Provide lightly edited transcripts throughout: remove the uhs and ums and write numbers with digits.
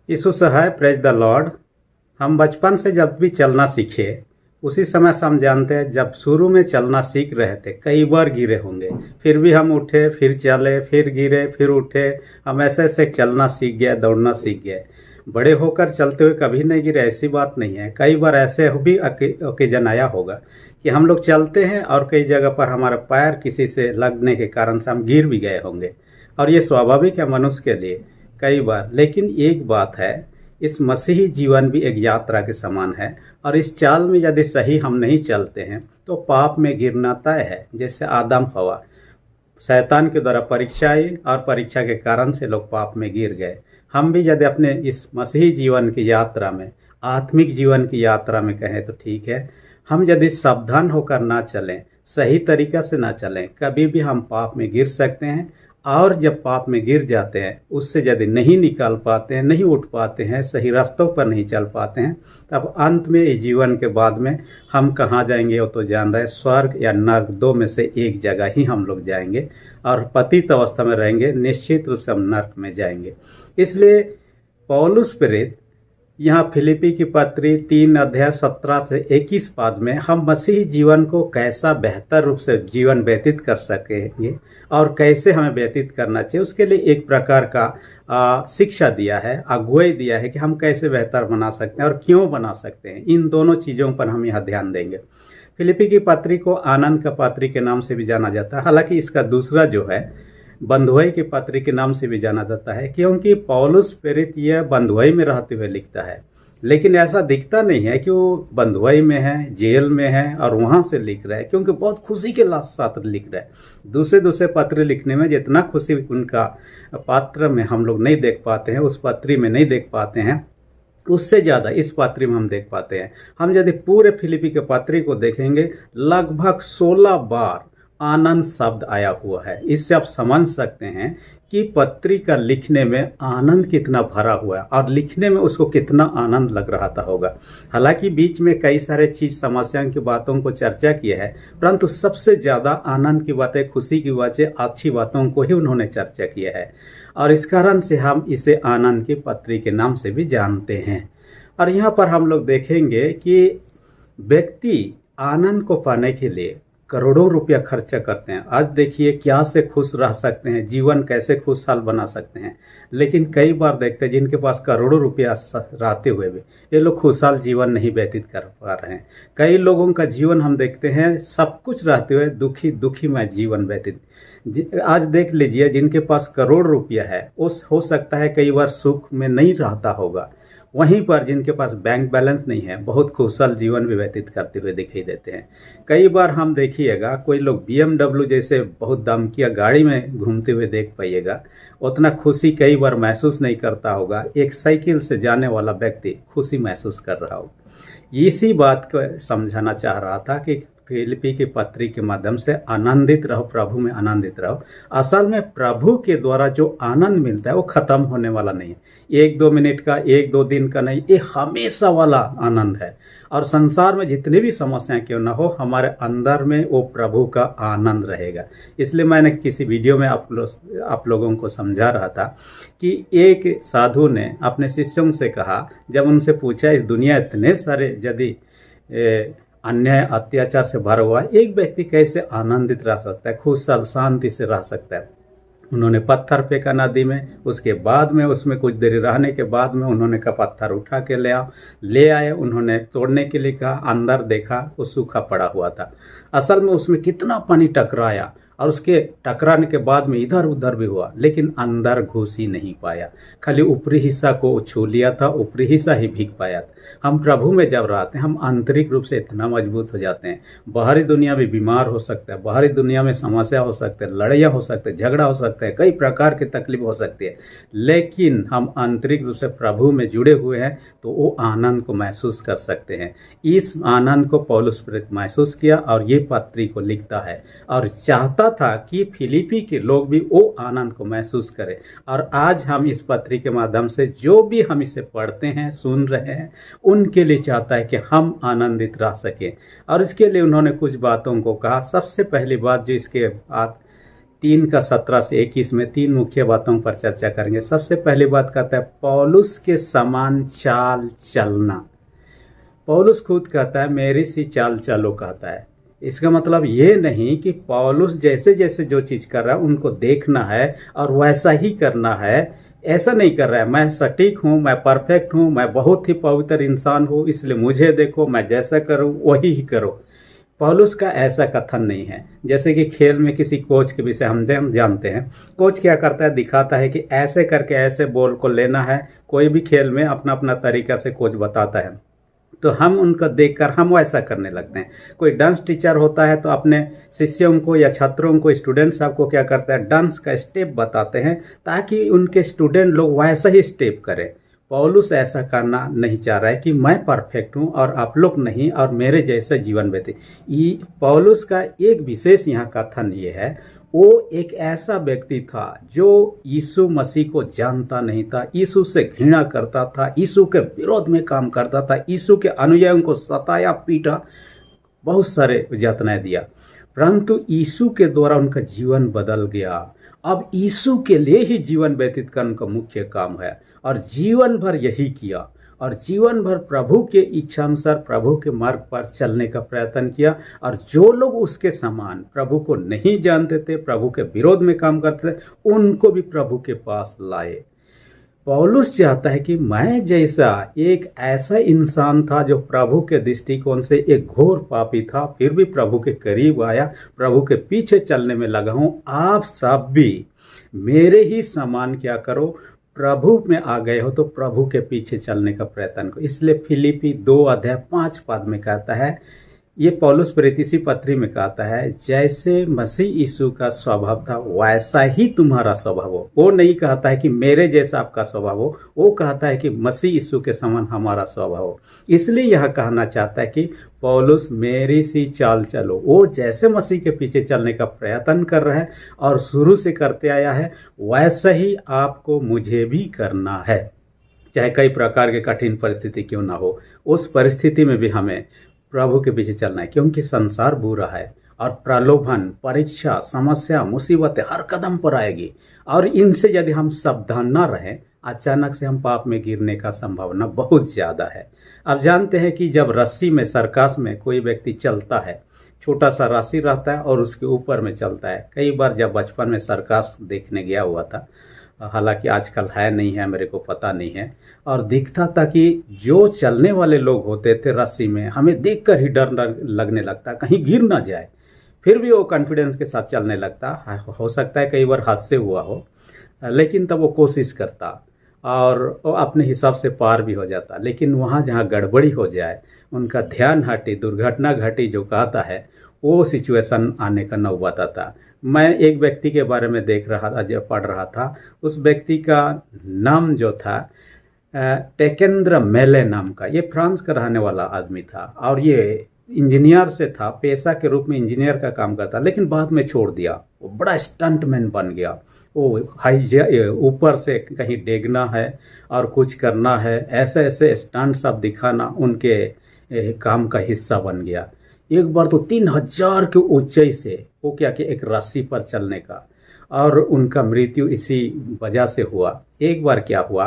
यीशु सहाय, praise the lord. हम बचपन से जब भी चलना सीखे उसी समय से हम जानते हैं, जब शुरू में चलना सीख रहे थे कई बार गिरे होंगे, फिर भी हम उठे, फिर चले, फिर गिरे, फिर उठे। हम ऐसे ऐसे चलना सीख गए, दौड़ना सीख गए। बड़े होकर चलते हुए कभी नहीं गिरे ऐसी बात नहीं है। कई बार ऐसे भी ओकेजन आया होगा कि हम लोग चलते हैं और कई जगह पर हमारा पैर किसी से लगने के कारण से हम गिर भी गए होंगे, और ये स्वाभाविक है मनुष्य के लिए कई बार। लेकिन एक बात है, इस मसीही जीवन भी एक यात्रा के समान है, और इस चाल में यदि सही हम नहीं चलते हैं तो पाप में गिरना तय है। जैसे आदम हवा, शैतान के द्वारा परीक्षा आई और परीक्षा के कारण से लोग पाप में गिर गए। हम भी यदि अपने इस मसीही जीवन की यात्रा में, आत्मिक जीवन की यात्रा में कहें तो ठीक है, हम यदि सावधान होकर ना चलें, सही तरीक़ा से ना चलें, कभी भी हम पाप में गिर सकते हैं। और जब पाप में गिर जाते हैं, उससे यदि नहीं निकाल पाते हैं, नहीं उठ पाते हैं, सही रास्तों पर नहीं चल पाते हैं, तब अंत में इस जीवन के बाद में हम कहाँ जाएंगे वो तो जान रहे हैं। स्वर्ग या नर्क, दो में से एक जगह ही हम लोग जाएंगे, और पतित अवस्था में रहेंगे, निश्चित रूप से हम नर्क में जाएंगे। इसलिए पौलुस प्रेरित यहाँ फिलिपी की पत्री 3 अध्याय 17 से 21 पद में हम मसीही जीवन को कैसा बेहतर रूप से जीवन व्यतीत कर सकेंगे और कैसे हमें व्यतीत करना चाहिए, उसके लिए एक प्रकार का शिक्षा दिया है, अगुवाई दिया है कि हम कैसे बेहतर बना सकते हैं और क्यों बना सकते हैं। इन दोनों चीज़ों पर हम यहाँ ध्यान देंगे। फिलिपी की पत्री को आनंद का पत्री के नाम से भी जाना जाता है। हालांकि इसका दूसरा जो है बंधुआई की पत्री के नाम से भी जाना जाता है, क्योंकि पौलुस प्रेरित यह बंधुआई में रहते हुए लिखता है। लेकिन ऐसा दिखता नहीं है कि वो बंधुआई में है, जेल में है और वहाँ से लिख रहा है, क्योंकि बहुत खुशी के साथ लिख रहा है। दूसरे पत्र लिखने में जितना खुशी उनका पात्र में हम लोग नहीं देख पाते हैं, उस पत्री में नहीं देख पाते हैं, उससे ज़्यादा इस पत्री में हम देख पाते हैं। हम यदि पूरे फिलिपी के पत्री को देखेंगे, लगभग 16 बार आनंद शब्द आया हुआ है। इससे आप समझ सकते हैं कि पत्री का लिखने में आनंद कितना भरा हुआ है और लिखने में उसको कितना आनंद लग रहा था होगा। हालांकि बीच में कई सारे चीज़, समस्याओं की बातों को चर्चा किया है, परंतु सबसे ज़्यादा आनंद की बातें, खुशी की बातें, अच्छी बातों को ही उन्होंने चर्चा किया है, और इस कारण से हम इसे आनंद की पत्री के नाम से भी जानते हैं। और यहाँ पर हम लोग देखेंगे कि व्यक्ति आनंद को पाने के लिए करोड़ों रुपया खर्चा करते हैं। आज देखिए क्या से खुश रह सकते हैं, जीवन कैसे खुशहाल बना सकते हैं। लेकिन कई बार देखते हैं जिनके पास करोड़ों रुपया रहते हुए भी ये लोग खुशहाल जीवन नहीं व्यतीत कर पा रहे हैं। कई लोगों का जीवन हम देखते हैं सब कुछ रहते हुए दुखी में जीवन व्यतीत। आज देख लीजिए, जिनके पास करोड़ रुपया है उस हो सकता है कई बार सुख में नहीं रहता होगा, वहीं पर जिनके पास बैंक बैलेंस नहीं है बहुत खुशहाल जीवन भी व्यतीत करते हुए दिखाई देते हैं। कई बार हम देखिएगा कोई लोग BMW जैसे बहुत दाम की गाड़ी में घूमते हुए देख पाइएगा, उतना खुशी कई बार महसूस नहीं करता होगा। एक साइकिल से जाने वाला व्यक्ति खुशी महसूस कर रहा होगा। इसी बात को समझाना चाह रहा था कि फिलिपी की पत्री के माध्यम से आनंदित रहो, प्रभु में आनंदित रहो। असल में प्रभु के द्वारा जो आनंद मिलता है वो ख़त्म होने वाला नहीं है, 1-2 मिनट का, 1-2 दिन का नहीं, ये हमेशा वाला आनंद है। और संसार में जितनी भी समस्याएं क्यों ना हो, हमारे अंदर में वो प्रभु का आनंद रहेगा। इसलिए मैंने किसी वीडियो में आप लोगों को समझा रहा था कि एक साधु ने अपने शिष्यों से कहा, जब उनसे पूछा इस दुनिया इतने सारे यदि अन्याय अत्याचार से भरा हुआ है, एक व्यक्ति कैसे आनंदित रह सकता है, खुशहाल शांति से रह सकता है। उन्होंने पत्थर फेंका नदी में, उसके बाद में उसमें कुछ देर रहने के बाद में उन्होंने कहा पत्थर उठा के ले आए। उन्होंने तोड़ने के लिए कहा, अंदर देखा वो सूखा पड़ा हुआ था। असल में उसमें कितना पानी टकराया और उसके टकराने के बाद में इधर उधर भी हुआ, लेकिन अंदर घुस ही नहीं पाया। खाली ऊपरी हिस्सा को छू लिया था, ऊपरी हिस्सा ही भीग पाया था। हम प्रभु में जब रहते हैं, हम आंतरिक रूप से इतना मजबूत हो जाते हैं। बाहरी दुनिया में बीमार हो सकता है, बाहरी दुनिया में समस्या हो सकते हैं, लड़ाइयाँ हो सकते हैं, झगड़ा हो सकता है, कई प्रकार की तकलीफ हो सकती है, लेकिन हम आंतरिक रूप से प्रभु में जुड़े हुए हैं तो वो आनंद को महसूस कर सकते हैं। इस आनंद को पौलुस प्रेरित महसूस किया और ये पत्री को लिखता है और चाहता था कि फिलिपी के लोग भी वो आनंद को महसूस करें। और आज हम इस पत्री के माध्यम से जो भी हम इसे पढ़ते हैं, सुन रहे हैं, उनके लिए चाहता है कि हम आनंदित रह सकें। और इसके लिए उन्होंने कुछ बातों को कहा। सबसे पहली बात जो इसके बाद 3:17 से 21 में 3 मुख्य बातों पर चर्चा करेंगे। सबसे पहली बात कहता है पौलुस के समान चाल चलना। पौलुस खुद कहता है मेरी सी चाल चलो कहता है। इसका मतलब ये नहीं कि पौलुस जैसे जैसे जो चीज़ कर रहा है उनको देखना है और वैसा ही करना है, ऐसा नहीं कर रहा है। मैं सटीक हूँ, मैं परफेक्ट हूँ, मैं बहुत ही पवित्र इंसान हूँ, इसलिए मुझे देखो, मैं जैसा करूँ वही ही करो। पौलुस का ऐसा कथन नहीं है। जैसे कि खेल में किसी कोच के विषय हम जानते हैं, कोच क्या करता है, दिखाता है कि ऐसे करके ऐसे बॉल को लेना है। कोई भी खेल में अपना अपना तरीका से कोच बताता है, तो हम उनको देखकर हम वैसा करने लगते हैं। कोई डांस टीचर होता है तो अपने शिष्यों को या छात्रों को, स्टूडेंट्स आपको क्या करता है, डांस का स्टेप बताते हैं ताकि उनके स्टूडेंट लोग वैसा ही स्टेप करें। पौलुस ऐसा करना नहीं चाह रहा है कि मैं परफेक्ट हूँ और आप लोग नहीं और मेरे जैसा जीवन व्यतीत। ये पौलुस का एक विशेष यहाँ कथन ये है, वो एक ऐसा व्यक्ति था जो यीशु मसीह को जानता नहीं था, यीशु से घृणा करता था, यीशु के विरोध में काम करता था, यीशु के अनुयायियों को सताया, पीटा, बहुत सारे यातनाएं दिया, परंतु यीशु के द्वारा उनका जीवन बदल गया। अब यीशु के लिए ही जीवन व्यतीत करना उनका मुख्य काम है और जीवन भर यही किया और जीवन भर प्रभु के इच्छा अनुसार प्रभु के मार्ग पर चलने का प्रयत्न किया। और जो लोग उसके समान प्रभु को नहीं जानते थे, प्रभु के विरोध में काम करते थे, उनको भी प्रभु के पास लाए। पौलुस चाहता है कि मैं जैसा एक ऐसा इंसान था जो प्रभु के दृष्टिकोण से एक घोर पापी था, फिर भी प्रभु के करीब आया, प्रभु के पीछे चलने में लगा हूँ। आप सब भी मेरे ही समान क्या करो, प्रभु में आ गए हो तो प्रभु के पीछे चलने का प्रयत्न करो। इसलिए फिलिपी 2:5 में कहता है, ये पौलुस प्रेरित पत्री में कहता है, जैसे मसीह यीशु का स्वभाव था वैसा ही तुम्हारा स्वभाव हो। वो नहीं कहता है कि मेरे जैसा आपका स्वभाव हो, वो कहता है कि मसीह यीशु के समान हमारा स्वभाव हो। इसलिए यह कहना चाहता है कि पौलुस मेरी सी चाल चलो। वो जैसे मसीह के पीछे चलने का प्रयत्न कर रहा है और शुरू से करते आया है, वैसा ही आपको मुझे भी करना है। चाहे कई प्रकार के कठिन परिस्थिति क्यों ना हो, उस परिस्थिति में भी हमें प्रभु के पीछे चलना है, क्योंकि संसार बुरा है और प्रलोभन, परीक्षा, समस्या, मुसीबतें हर कदम पर आएगी और इनसे यदि हम सावधान न रहें, अचानक से हम पाप में गिरने का संभावना बहुत ज़्यादा है। अब जानते हैं कि जब रस्सी में, सर्कस में कोई व्यक्ति चलता है, छोटा सा रस्सी रहता है और उसके ऊपर में चलता है। कई बार जब बचपन में सर्कस देखने गया हुआ था, हालांकि आजकल है नहीं है, मेरे को पता नहीं है, और दिखता था कि जो चलने वाले लोग होते थे रस्सी में, हमें देखकर ही डर लगने लगता कहीं गिर ना जाए, फिर भी वो कॉन्फिडेंस के साथ चलने लगता। हो सकता है कई बार हादसे हुआ हो, लेकिन तब वो कोशिश करता और वो अपने हिसाब से पार भी हो जाता। लेकिन वहाँ जहाँ गड़बड़ी हो जाए, उनका ध्यान हटे, दुर्घटना घटी जो कहता है, वो सिचुएशन आने का नौबत आता। मैं एक व्यक्ति के बारे में देख रहा था, जब पढ़ रहा था, उस व्यक्ति का नाम जो था टेकेंद्र मेले नाम का, ये फ्रांस का रहने वाला आदमी था और ये इंजीनियर से था, पेशा के रूप में इंजीनियर का काम करता, लेकिन बाद में छोड़ दिया। वो बड़ा स्टंटमैन बन गया। वो ऊपर से कहीं डेगना है और कुछ करना है, ऐसे ऐसे स्टंट सब दिखाना उनके काम का हिस्सा बन गया। एक बार तो 3000 के ऊंचाई से वो क्या कि एक रस्सी पर चलने का, और उनका मृत्यु इसी वजह से हुआ। एक बार क्या हुआ,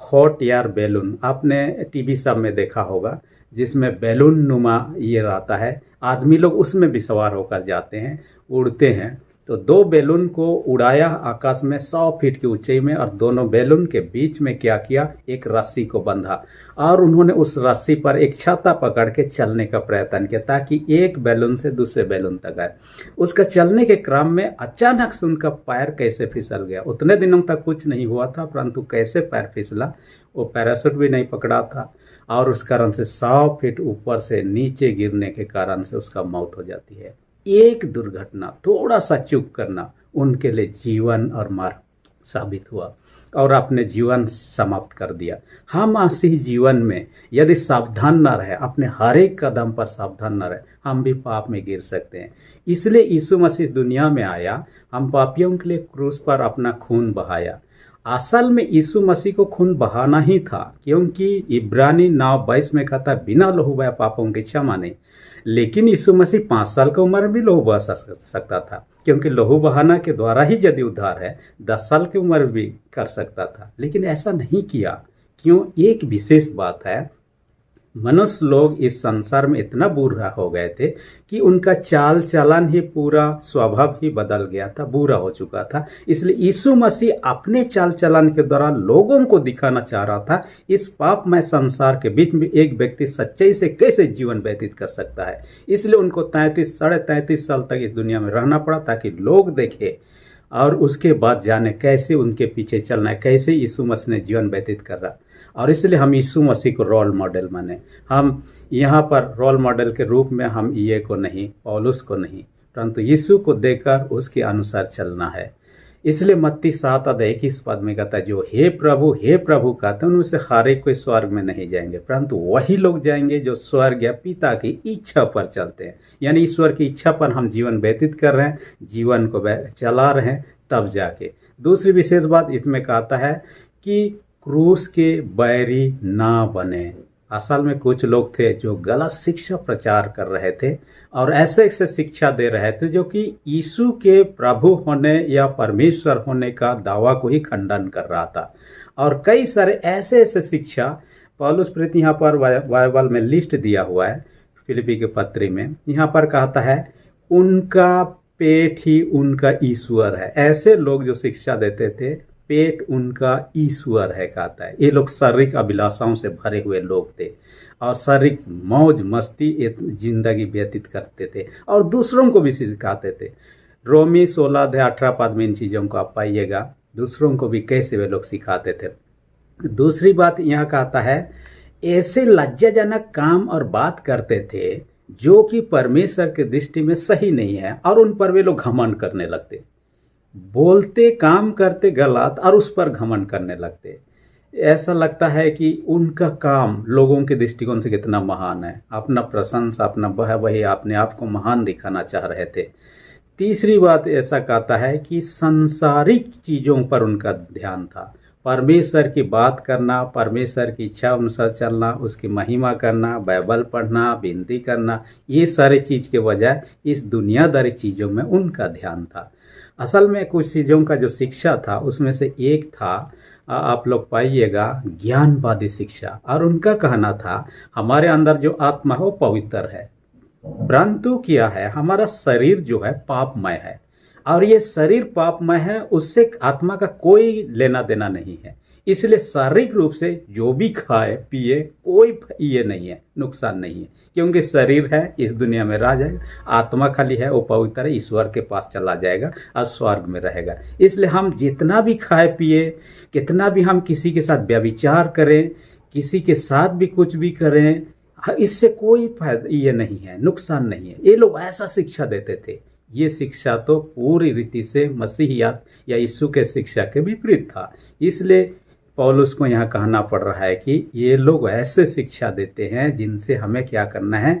हॉट एयर बैलून आपने टीवी सब में देखा होगा, जिसमें बैलून नुमा ये रहता है, आदमी लोग उसमें भी सवार होकर जाते हैं, उड़ते हैं। तो 2 बैलून को उड़ाया आकाश में 100 फीट की ऊंचाई में, और दोनों बैलून के बीच में क्या किया, एक रस्सी को बंधा और उन्होंने उस रस्सी पर एक छाता पकड़ के चलने का प्रयत्न किया ताकि एक बैलून से दूसरे बैलून तक आए। उसका चलने के क्रम में अचानक से उनका पैर कैसे फिसल गया। उतने दिनों तक कुछ नहीं हुआ था, परंतु कैसे पैर फिसला, वो पैराशूट भी नहीं पकड़ा था और उस कारण से 100 फीट ऊपर से नीचे गिरने के कारण से उसका मौत हो जाती है। एक दुर्घटना, थोड़ा सा चूक करना उनके लिए जीवन और मार्ग साबित हुआ और अपने जीवन समाप्त कर दिया। हम मसीह जीवन में यदि सावधान न रहे, अपने हर एक कदम पर सावधान न रहे, हम भी पाप में गिर सकते हैं। इसलिए यीशु मसीह दुनिया में आया, हम पापियों के लिए क्रूस पर अपना खून बहाया असल में यीशु मसीह को खून बहाना ही था, क्योंकि इब्रानी 9:22 में कहता है बिना लहू बहाए पापों की क्षमा नहीं। लेकिन यीशु मसीह 5 साल की उम्र में भी लहू बहा सकता था, क्योंकि लहू बहाना के द्वारा ही यदि उद्धार है। 10 साल की उम्र में भी कर सकता था, लेकिन ऐसा नहीं किया। क्यों? एक विशेष बात है, मनुष्य लोग इस संसार में इतना बुरा हो गए थे कि उनका चाल चलन ही, पूरा स्वभाव ही बदल गया था, बुरा हो चुका था। इसलिए यीशु मसीह अपने चाल चलन के द्वारा लोगों को दिखाना चाह रहा था इस पापमय संसार के बीच में एक व्यक्ति सच्चाई से कैसे जीवन व्यतीत कर सकता है। इसलिए उनको 33-33.5 साल तक इस दुनिया में रहना पड़ा, ताकि लोग देखे और उसके बाद जाने कैसे उनके पीछे चलना है, कैसे यीशु मसीह ने जीवन व्यतीत कर रहा। और इसलिए हम यीशु मसीह को रोल मॉडल माने। हम यहाँ पर रोल मॉडल के रूप में हम ये को नहीं, पौलुस को नहीं, परंतु यीशु को देखकर उसके अनुसार चलना है। इसलिए मत्ती 7:21 में कहता है, जो हे प्रभु कहते हैं उनमें से हर एक कोई स्वर्ग में नहीं जाएंगे, परंतु वही लोग जाएंगे जो स्वर्ग या पिता की इच्छा पर चलते हैं। यानी ईश्वर की इच्छा पर हम जीवन व्यतीत कर रहे हैं, जीवन को चला रहे हैं, तब जाके। दूसरी विशेष बात इसमें कहता है कि क्रूस के बैरी ना बने। असल में कुछ लोग थे जो गलत शिक्षा प्रचार कर रहे थे और ऐसे ऐसे शिक्षा दे रहे थे जो कि यीशु के प्रभु होने या परमेश्वर होने का दावा को ही खंडन कर रहा था। और कई सारे ऐसे ऐसे शिक्षा पौलुस प्रीति यहाँ पर बाइबल में लिस्ट दिया हुआ है, फिलिपी के पत्री में। यहाँ पर कहता है उनका पेट ही उनका ईश्वर है। ऐसे लोग जो शिक्षा देते थे, पेट उनका ईश्वर है कहता है। ये लोग शारीरिक अभिलाषाओं से भरे हुए लोग थे और शारीरिक मौज मस्ती जिंदगी व्यतीत करते थे और दूसरों को भी सिखाते थे। रोमी 16:18 में इन चीज़ों को आप पाइएगा, दूसरों को भी कैसे वे लोग सिखाते थे। दूसरी बात यहाँ कहता है, ऐसे लज्जाजनक काम और बात करते थे जो कि परमेश्वर के दृष्टि में सही नहीं है, और उन पर वे लोग घमंड करने लगते। बोलते काम करते गलत और उस पर घमंड करने लगते। ऐसा लगता है कि उनका काम लोगों के दृष्टिकोण से कितना महान है। अपना प्रशंसा, अपना वही अपने आप को महान दिखाना चाह रहे थे। तीसरी बात ऐसा कहता है कि सांसारिक चीज़ों पर उनका ध्यान था। परमेश्वर की बात करना, परमेश्वर की इच्छा अनुसार चलना, उसकी महिमा करना, बाइबल पढ़ना, विनती करना, ये सारी चीज़ के बजाय इस दुनियादारी चीज़ों में उनका ध्यान था। असल में कुछ चीज़ों का जो शिक्षा था उसमें से एक था, आप लोग पाइएगा, ज्ञानवादी शिक्षा। और उनका कहना था हमारे अंदर जो आत्मा है वो पवित्र है, परंतु क्या है, हमारा शरीर जो है पापमय है, और ये शरीर पापमय है, उससे आत्मा का कोई लेना देना नहीं है। इसलिए शारीरिक रूप से जो भी खाए पिए कोई ये नहीं है, नुकसान नहीं है, क्योंकि शरीर है इस दुनिया में रह जाएगा, आत्मा खाली है वो पवित्र है, ईश्वर के पास चला जाएगा और स्वर्ग में रहेगा। इसलिए हम जितना भी खाए पिए, कितना भी हम किसी के साथ व्यभिचार करें, किसी के साथ भी कुछ भी करें, इससे कोई फायदा ये नहीं है, नुकसान नहीं है। ये लोग ऐसा शिक्षा देते थे। ये शिक्षा तो पूरी रीति से मसीहियत या यीशु के शिक्षा के विपरीत था। इसलिए पौलुस को यहाँ कहना पड़ रहा है कि ये लोग ऐसे शिक्षा देते हैं जिनसे हमें क्या करना है,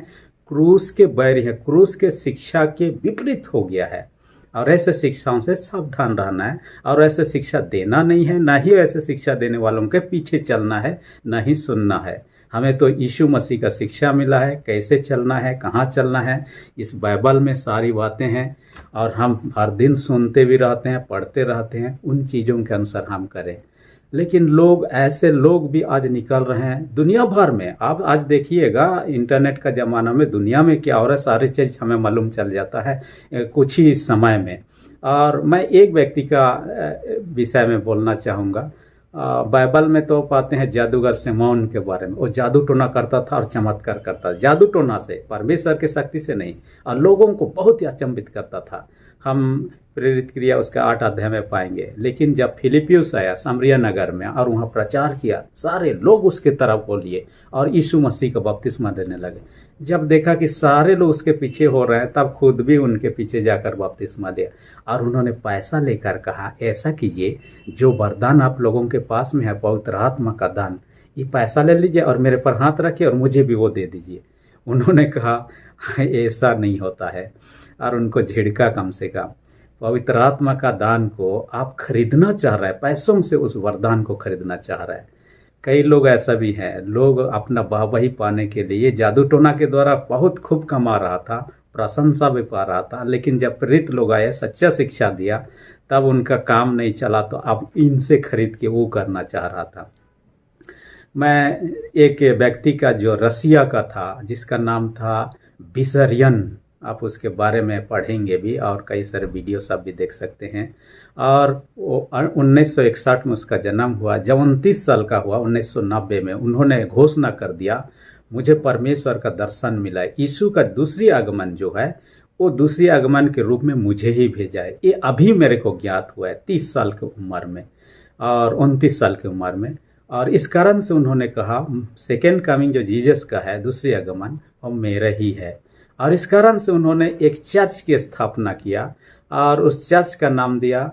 क्रूस के बैरी है, क्रूस के शिक्षा के विपरीत हो गया है, और ऐसे शिक्षाओं से सावधान रहना है और ऐसे शिक्षा देना नहीं है, ना ही ऐसे शिक्षा देने वालों के पीछे चलना है, ना ही सुनना है। हमें तो यीशु मसीह का शिक्षा मिला है, कैसे चलना है, कहाँ चलना है, इस बाइबल में सारी बातें हैं, और हम हर दिन सुनते भी रहते हैं, पढ़ते रहते हैं, उन चीज़ों के अनुसार हम करें। लेकिन लोग, ऐसे लोग भी आज निकल रहे हैं दुनिया भर में। आप आज देखिएगा, इंटरनेट का ज़माना में दुनिया में क्या हो रहा है सारी चीज़ हमें मालूम चल जाता है कुछ ही समय में। और मैं एक व्यक्ति का विषय में बोलना चाहूँगा। बाइबल में तो पाते हैं जादूगर सिमोन के बारे में। वो जादू टोना करता था और चमत्कार करता था, जादू टोना से, परमेश्वर की शक्ति से नहीं, और लोगों को बहुत ही अचंभित करता था। हम प्रेरित क्रिया उसका 8 अध्याय में पाएंगे। लेकिन जब फिलिपियुस आया सामरिया नगर में और वहाँ प्रचार किया, सारे लोग उसके तरफ हो लिए और यीशु मसीह का बपतिस्मा देने लगे। जब देखा कि सारे लोग उसके पीछे हो रहे हैं, तब खुद भी उनके पीछे जाकर बपतिस्मा लिया, और उन्होंने पैसा लेकर कहा, ऐसा कीजिए, जो वरदान आप लोगों के पास में है, पवित्र आत्मा का दान, ये पैसा ले लीजिए और मेरे पर हाथ रखिए और मुझे भी वो दे दीजिए। उन्होंने कहा ऐसा नहीं होता है, और उनको झिड़का कम से कम। पवित्र आत्मा का दान को आप खरीदना चाह रहे हैं, पैसों से उस वरदान को खरीदना चाह रहे हैं। कई लोग ऐसा भी हैं, लोग अपना वाहवाही पाने के लिए जादू टोना के द्वारा बहुत खूब कमा रहा था, प्रशंसा भी पा रहा था, लेकिन जब प्रेरित लोग आए, सच्चा शिक्षा दिया, तब उनका काम नहीं चला, तो अब इनसे खरीद के वो करना चाह रहा था। मैं एक व्यक्ति का जो रसिया का था, जिसका नाम था विसरियन, आप उसके बारे में पढ़ेंगे भी और कई सारे वीडियो सब भी देख सकते हैं। और 1961 में उसका जन्म हुआ। जब 29 साल का हुआ 1990 में, उन्होंने घोषणा कर दिया, मुझे परमेश्वर का दर्शन मिला, यीशु का दूसरी आगमन जो है वो दूसरी आगमन के रूप में मुझे ही भेजा है। ये अभी मेरे को ज्ञात हुआ है 30 साल की उम्र में और 29 साल की उम्र में। और इस कारण से उन्होंने कहा सेकेंड कमिंग जो जीसस का है, दूसरी आगमन, वो मेरा ही है। और इस कारण से उन्होंने एक चर्च की स्थापना किया और उस चर्च का नाम दिया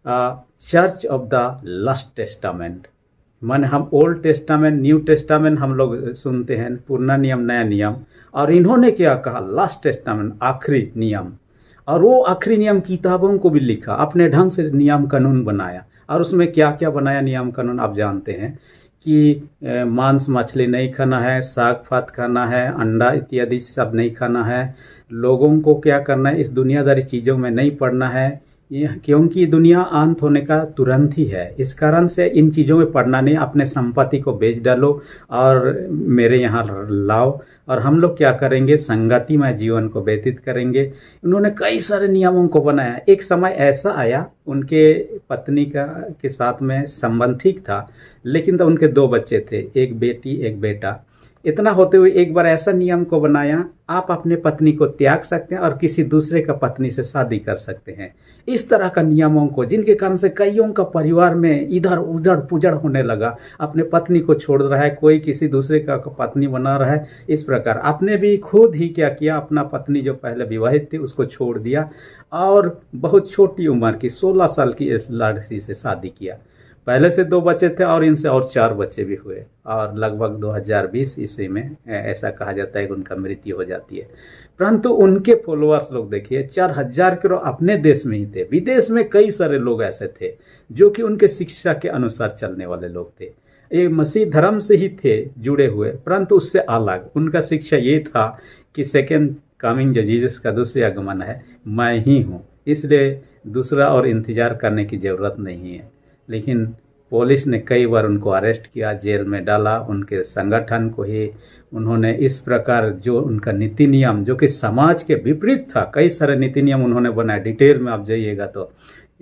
church of the last testament. माने हम ओल्ड टेस्टामेंट, न्यू टेस्टामेंट हम लोग सुनते हैं, पुराना नियम, नया नियम, और इन्होंने क्या कहा, लास्ट टेस्टामेंट, आखिरी नियम। और वो आखिरी नियम किताबों को भी लिखा, अपने ढंग से नियम कानून बनाया। और उसमें क्या क्या बनाया नियम कानून आप जानते हैं कि मांस मछली नहीं खाना है, साग फात खाना है, अंडा इत्यादि सब नहीं खाना है, लोगों को क्या करना है, इस दुनियादारी चीज़ों में नहीं पड़ना है, क्योंकि दुनिया अंत होने का तुरंत ही है। इस कारण से इन चीज़ों में पड़ना नहीं, अपने संपत्ति को बेच डालो और मेरे यहाँ लाओ, और हम लोग क्या करेंगे, संगतिमय जीवन को व्यतीत करेंगे। उन्होंने कई सारे नियमों को बनाया। एक समय ऐसा आया, उनके पत्नी के साथ में संबंध ठीक था, लेकिन तो उनके 2 बच्चे थे, एक बेटी एक बेटा। इतना होते हुए एक बार ऐसा नियम को बनाया, आप अपने पत्नी को त्याग सकते हैं और किसी दूसरे का पत्नी से शादी कर सकते हैं। इस तरह का नियमों को, जिनके कारण से कईयों का परिवार में इधर उजड़ पुजड़ होने लगा, अपने पत्नी को छोड़ रहा है, कोई किसी दूसरे का पत्नी बना रहा है। इस प्रकार आपने भी खुद ही क्या किया, अपना पत्नी जो पहले विवाहित थी उसको छोड़ दिया और बहुत छोटी उम्र की 16 साल की इस लड़की से शादी किया। पहले से 2 बच्चे थे और इनसे और 4 बच्चे भी हुए, और लगभग 2020 ईस्वी में ऐसा कहा जाता है कि उनका मृत्यु हो जाती है। परंतु उनके फॉलोअर्स लोग देखिए 4000 के अपने देश में ही थे, विदेश में कई सारे लोग ऐसे थे जो कि उनके शिक्षा के अनुसार चलने वाले लोग थे। ये मसीह धर्म से ही थे जुड़े हुए, परंतु उससे अलग उनका शिक्षा ये था कि सेकेंड कमिंग जो जीसस का दूसरी आगमन है, मैं ही हूँ, इसलिए दूसरा और इंतजार करने की ज़रूरत नहीं है। लेकिन पुलिस ने कई बार उनको अरेस्ट किया, जेल में डाला, उनके संगठन को ही उन्होंने इस प्रकार जो उनका नीति नियम जो कि समाज के विपरीत था, कई सारे नीति नियम उन्होंने बनाए, डिटेल में आप जाइएगा तो,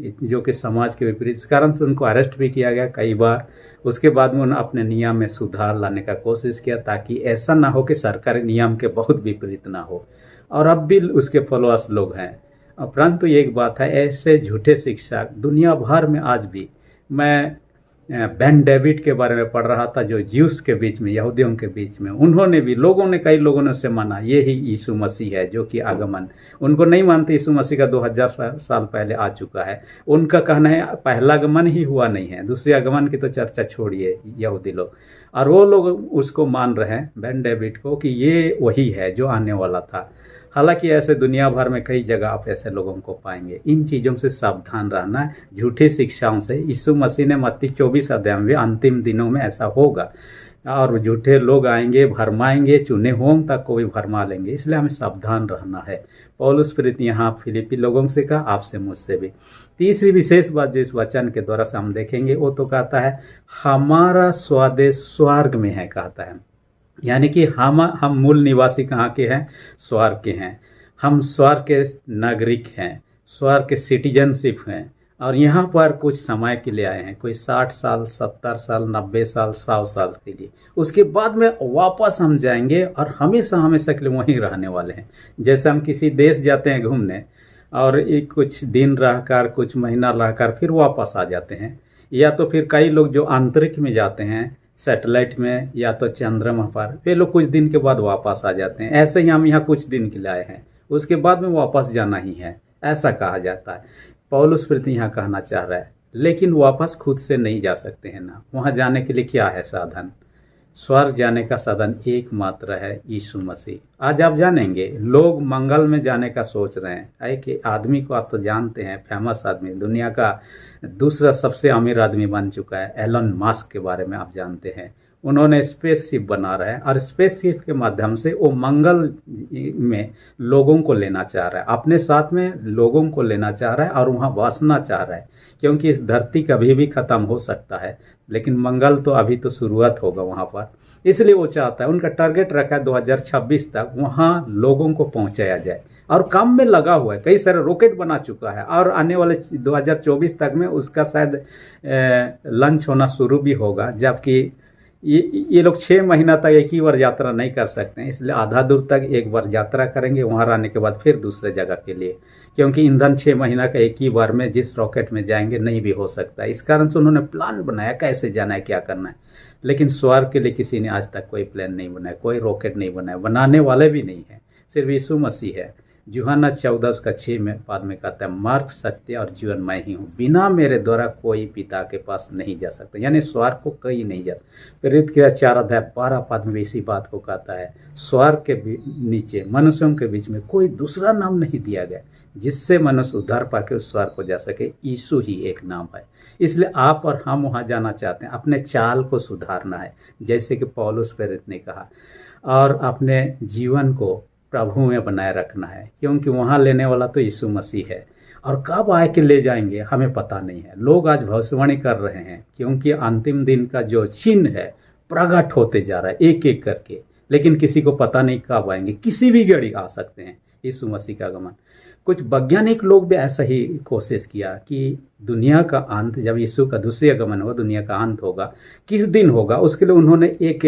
जो कि समाज के विपरीत, इस कारण से उनको अरेस्ट भी किया गया कई बार। उसके बाद में उन्होंने अपने नियम में सुधार लाने का कोशिश किया ताकि ऐसा ना हो कि सरकारी नियम के बहुत विपरीत ना हो, और अब भी उसके फॉलोअर्स लोग हैं। परंतु एक बात है, ऐसे झूठे शिक्षा दुनिया भर में आज भी, मैं बेन डेविड के बारे में पढ़ रहा था जो ज्यूस के बीच में, यहूदियों के बीच में, उन्होंने भी, कई लोगों ने उसे माना ये ही यीशु मसीह है जो कि आगमन, उनको नहीं मानते यीशु मसीह का 2000 साल पहले आ चुका है। उनका कहना है पहला आगमन ही हुआ नहीं है, दूसरे आगमन की तो चर्चा छोड़िए यहूदी लोग, और वो लोग उसको मान रहे हैं बेन डेविड को कि ये वही है जो आने वाला था। हालांकि ऐसे दुनिया भर में कई जगह आप ऐसे लोगों को पाएंगे। इन चीज़ों से सावधान रहना है, झूठी शिक्षाओं से। यीशु मसीह ने मत्ती 24 अध्याय में, अंतिम दिनों में ऐसा होगा और झूठे लोग आएंगे, भरमाएंगे, चुने हों तक को भी भरमा लेंगे, इसलिए हमें सावधान रहना है। पौलुस प्रेरित यहाँ फिलिपी लोगों से कहा, आपसे मुझसे भी। तीसरी विशेष बात जो इस वचन के द्वारा से हम देखेंगे वो तो कहता है हमारा स्वदेश स्वर्ग में है, कहता है, यानी कि हम मूल निवासी कहाँ के हैं, स्वर्ग के हैं। हम स्वर्ग के नागरिक हैं, स्वर्ग के सिटीजनशिप हैं, और यहाँ पर कुछ समय के लिए आए हैं, कोई 60 साल, 70 साल, 90 साल, 100 साल के लिए। उसके बाद में वापस हम जाएंगे और हमेशा हमेशा के लिए वहीं रहने वाले हैं। जैसे हम किसी देश जाते हैं घूमने और एक कुछ दिन रहकर, कुछ महीना रहकर फिर वापस आ जाते हैं, या तो फिर कई लोग जो अंतरिक्ष में जाते हैं सैटेलाइट में या तो चंद्रमा पर, फिर लोग कुछ दिन के बाद वापस आ जाते हैं। ऐसे ही हम यहाँ कुछ दिन के लिए आए हैं, उसके बाद में वापस जाना ही है, ऐसा कहा जाता है। पौलुस प्रेरित यहाँ कहना चाह रहा है, लेकिन वापस खुद से नहीं जा सकते हैं ना। वहाँ जाने के लिए क्या है साधन? स्वर्ग जाने का साधन एकमात्र है यीशु मसीह, आज आप जानेंगे लोग मंगल में जाने का सोच रहे हैं। है कि आदमी को आप तो जानते हैं, फेमस आदमी, दुनिया का दूसरा सबसे अमीर आदमी बन चुका है, एलन मस्क के बारे में आप जानते हैं। उन्होंने स्पेसशिप बना रहे हैं और स्पेसशिप के माध्यम से वो मंगल में लोगों को लेना चाह रहा है, अपने साथ में लोगों को लेना चाह रहा है और वहाँ बसना चाह रहा है, क्योंकि इस धरती कभी भी ख़त्म हो सकता है, लेकिन मंगल तो अभी तो शुरुआत होगा वहाँ पर। इसलिए वो चाहता है, उनका टारगेट रखा है 2026 तक वहाँ लोगों को पहुँचाया जाए और काम में लगा हुआ है। कई सारे रॉकेट बना चुका है और आने वाले 2024 तक में उसका शायद लॉन्च होना शुरू भी होगा। जबकि ये लोग 6 महीना तक एक ही बार यात्रा नहीं कर सकते हैं, इसलिए आधा दूर तक एक बार यात्रा करेंगे, वहाँ रहने के बाद फिर दूसरे जगह के लिए, क्योंकि ईंधन 6 महीना का एक ही बार में जिस रॉकेट में जाएंगे नहीं भी हो सकता। इस कारण से उन्होंने प्लान बनाया कैसे जाना है, क्या करना है, लेकिन स्वर्ग के लिए किसी ने आज तक कोई प्लान नहीं बनाया, कोई रॉकेट नहीं बनाया, बनाने वाले भी नहीं है, सिर्फ यीशु मसीह है। यूहन्ना 14 उसका 6 में पाद में कहता है, मार्ग, सत्य और जीवन मैं ही हूँ, बिना मेरे द्वारा कोई पिता के पास नहीं जा सकता, यानी स्वर्ग को कहीं नहीं जाता। प्रेरित क्रिया 4 अध्याय 12 पद में इसी बात को कहता है, स्वर्ग के नीचे मनुष्यों के बीच में कोई दूसरा नाम नहीं दिया गया जिससे मनुष्य उद्धार पाके उस स्वर्ग को जा सके, यीशु ही एक नाम है। इसलिए आप और हम वहाँ जाना चाहते हैं, अपने चाल को सुधारना है, जैसे कि पौलुस प्रेरित ने कहा, और अपने जीवन को प्रभु में बनाए रखना है, क्योंकि वहाँ लेने वाला तो यीशु मसीह है। और कब आए के ले जाएंगे हमें पता नहीं है। लोग आज भविष्यवाणी कर रहे हैं, क्योंकि अंतिम दिन का जो चिन्ह है प्रकट होते जा रहा है एक एक करके, लेकिन किसी को पता नहीं कब आएंगे। किसी भी घड़ी आ सकते हैं यीशु मसीह का आगमन। कुछ वैज्ञानिक लोग भी ऐसा ही कोशिश किया कि दुनिया का अंत, जब यीशु का दूसरी आगमन होगा, दुनिया का अंत होगा, किस दिन होगा, उसके लिए उन्होंने एक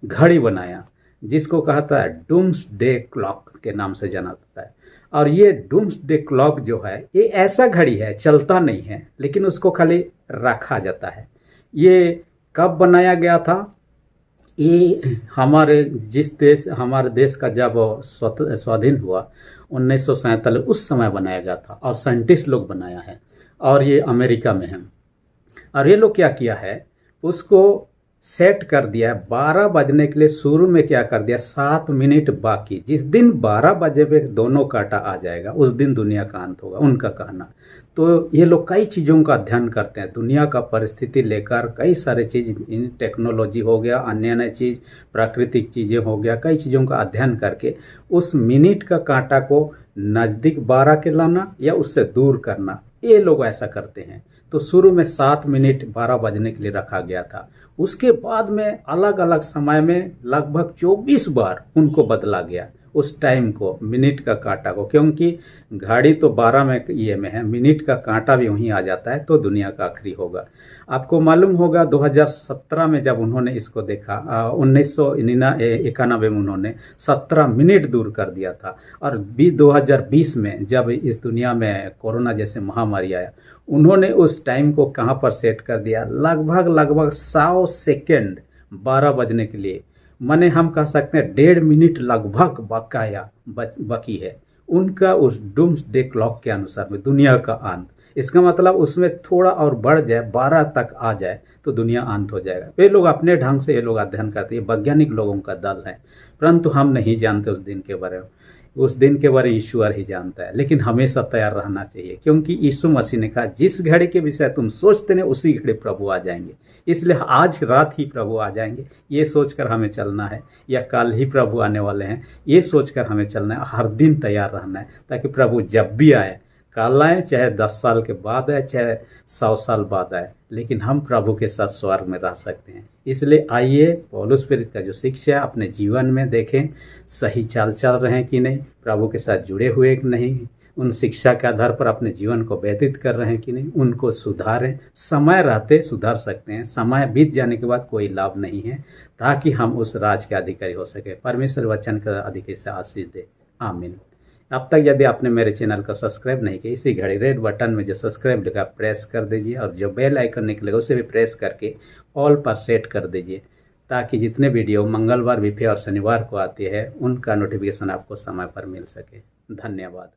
घड़ी बनाया जिसको कहता है डूम्स डे क्लॉक के नाम से जाना जाता है। और ये डूम्स डे क्लॉक जो है, ये ऐसा घड़ी है, चलता नहीं है, लेकिन उसको खाली रखा जाता है। ये कब बनाया गया था? ये हमारे देश का जब स्वाधीन हुआ 1947 उस समय बनाया गया था, और साइंटिस्ट लोग बनाया है, और ये अमेरिका में है। और ये लोग क्या किया है, उसको सेट कर दिया है 12 बजने के लिए। शुरू में क्या कर दिया, 7 मिनट बाकी, जिस दिन 12 बजे पे दोनों कांटा आ जाएगा उस दिन दुनिया का अंत होगा, उनका कहना। तो ये लोग कई चीज़ों का अध्ययन करते हैं, दुनिया का परिस्थिति लेकर कई सारे चीज़, इन टेक्नोलॉजी हो गया, अन्य चीज़, प्राकृतिक चीज़ें हो गया, कई चीज़ों का अध्ययन करके उस मिनट का कांटा को नज़दीक 12 के लाना या उससे दूर करना, ये लोग ऐसा करते हैं। तो शुरू में 7 मिनट 12 बजने के लिए रखा गया था। उसके बाद में अलग अलग समय में लगभग 24 बार उनको बदला गया, उस टाइम को, मिनट का कांटा को, क्योंकि घड़ी तो 12 में ये में है, मिनट का कांटा भी वहीं आ जाता है, तो दुनिया का आखिरी होगा। आपको मालूम होगा 2017 में जब उन्होंने इसको देखा, 1991 में उन्होंने 17 मिनट दूर कर दिया था। और 2020 में जब इस दुनिया में कोरोना जैसे महामारी आया, उन्होंने उस टाइम को कहाँ पर सेट कर दिया, लगभग 100 सेकेंड 12 बजने के लिए। माने हम कह सकते हैं 1.5 मिनट लगभग बकाया बाकी है उनका उस डूम्स डे क्लॉक के अनुसार में दुनिया का अंत। इसका मतलब उसमें थोड़ा और बढ़ जाए, 12 तक आ जाए तो दुनिया अंत हो जाएगा। ये लोग अपने ढंग से ये लोग अध्ययन करते हैं, वैज्ञानिक लोगों का दल है, परंतु हम नहीं जानते उस दिन के बारे में। उस दिन के बारे में ईश्वर ही जानता है, लेकिन हमेशा तैयार रहना चाहिए, क्योंकि यीशु मसीह ने कहा जिस घड़ी के विषय तुम सोचते नहीं उसी घड़ी प्रभु आ जाएंगे। इसलिए आज रात ही प्रभु आ जाएंगे, ये सोचकर हमें चलना है, या कल ही प्रभु आने वाले हैं ये सोचकर हमें चलना है। हर दिन तैयार रहना है, ताकि प्रभु जब भी आए, कल आए, चाहे 10 साल के बाद आए, चाहे 100 साल बाद आए, लेकिन हम प्रभु के साथ स्वर्ग में रह सकते हैं। इसलिए आइए पौलुस प्रेरित का जो शिक्षा अपने जीवन में देखें, सही चाल चल रहे हैं कि नहीं, प्रभु के साथ जुड़े हुए कि नहीं, उन शिक्षा के आधार पर अपने जीवन को व्यतीत कर रहे हैं कि नहीं, उनको सुधारें। समय रहते सुधार सकते हैं, समय बीत जाने के बाद कोई लाभ नहीं है, ताकि हम उस राज के अधिकारी हो सके। परमेश्वर वचन का अधिकारी से आशीष दे, आमीन। अब तक यदि आपने मेरे चैनल को सब्सक्राइब नहीं किया, इसी घड़ी रेड बटन में जो सब्सक्राइब लिखा प्रेस कर दीजिए, और जो बेल आइकन निकलेगा उसे भी प्रेस करके ऑल पर सेट कर दीजिए, ताकि जितने वीडियो मंगलवार, बुधवार और शनिवार को आती है उनका नोटिफिकेशन आपको समय पर मिल सके। धन्यवाद।